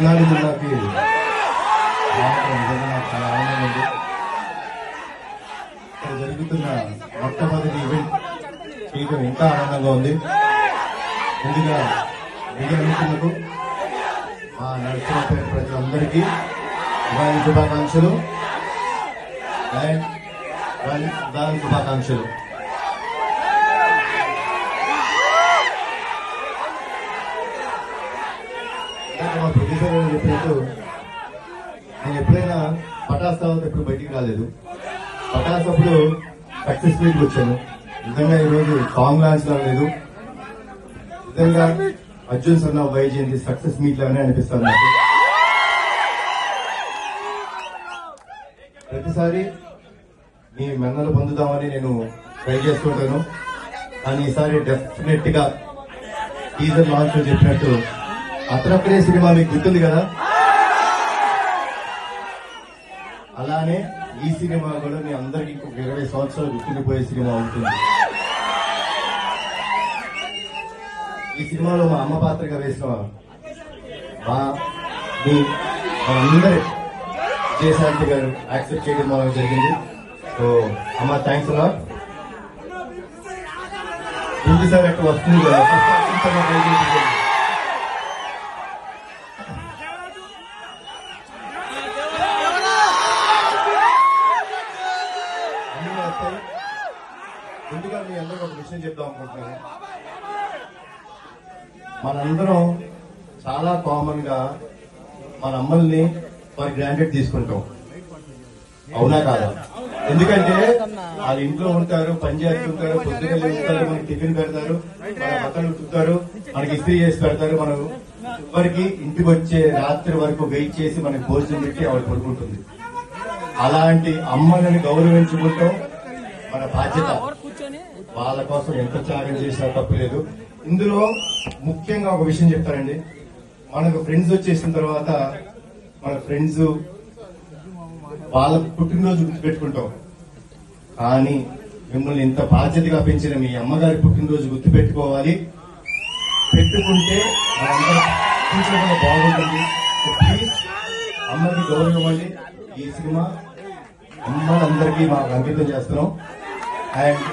పల్నాడు జిల్లాకి నిజంగా నాకు చాలా ఆనందంగా ఉంది. ఇక్కడ జరుగుతున్న మొట్టమొదటి ఈవెంట్ చేయడం ఇంకా ఆనందంగా ఉంది. ముందుగా మీడియా మిత్రులకు, మా నరసింహపేట ప్రజలందరికీ ఉగాది శుభాకాంక్షలు అండ్ ఉగాది శుభాకాంక్షలు. మా ప్రొడ్యూసర్ చెప్పినట్టు నేను ఎప్పుడైనా పటాస్ తర్వాత ఎప్పుడు బయటికి రాలేదు. పటాస్ అప్పుడు సక్సెస్ మీట్ వచ్చాను. నిజంగా ఈరోజు సాంగ్ లాంచ్ లా లేదు, నిజంగా అర్జున్ సన్న వైజయంతి సక్సెస్ మీట్ లాగానే అనిపిస్తుంది నాకు. ప్రతిసారి మీ మెన్నలు పొందుదామని నేను ట్రై చేస్తుంటాను, కానీ ఈసారి డెఫినెట్ గా టీజర్ లాంచ్ లో చెప్పినట్టు అతనప్పుడే సినిమా మీకు గుర్తుంది కదా, అలానే ఈ సినిమా కూడా మీ అందరికి ఇంకొక 20 సంవత్సరాలు గుర్తుండిపోయే సినిమా ఉంటుంది. ఈ సినిమాలో మా అమ్మ పాత్రగా వేసిన అందరి విజయశాంతి గారు యాక్సెప్ట్ చేయడం మనకు జరిగింది. సో అమ్మ థ్యాంక్స్ అలా. సార్ అక్కడ వస్తుంది కదా, ముందుగా మీ అందరూ ఒక విషయం చెప్దాం అనుకుంటున్నాను. మనందరం చాలా కామన్ గా మన అమ్మల్ని ఫర్ గ్రాంటెడ్ తీసుకుంటాం, అవునా కాదా? ఎందుకంటే వాళ్ళు ఇంట్లో ఉంటారు, పని చేస్తుంటారు, పొద్దున్న లేస్తారు, మనకి టిఫిన్ పెడతారు, మన బట్టలు ఉతుకుతారు, మనకి ఇస్త్రీ చేసి పెడతారు, మనం ఎవరికి ఇంటికి వచ్చే రాత్రి వరకు వెయిట్ చేసి మనకి భోజనం పెట్టి ఆవిడ పడుకుంటుంది. అలాంటి అమ్మని గౌరవించుకుంటాం మన బాధ్యత. వాళ్ళ కోసం ఎంత త్యాగం చేసినా తప్పులేదు. ఇందులో ముఖ్యంగా ఒక విషయం చెప్తారండి, మనకు ఫ్రెండ్స్ వచ్చేసిన తర్వాత మన ఫ్రెండ్స్ వాళ్ళ పుట్టినరోజు గుర్తుపెట్టుకుంటాం, కానీ మిమ్మల్ని ఇంత బాధ్యతగా పెంచిన మీ అమ్మగారి పుట్టినరోజు గుర్తుపెట్టుకోవాలి. పెట్టుకుంటే మనందరం బాగుంటుంది. ప్లీజ్ అమ్మకి గౌరవం ఇవ్వండి. ఈ సినిమా అమ్మలందరికీ మాకు అంకితం చేస్తున్నాం. అండ్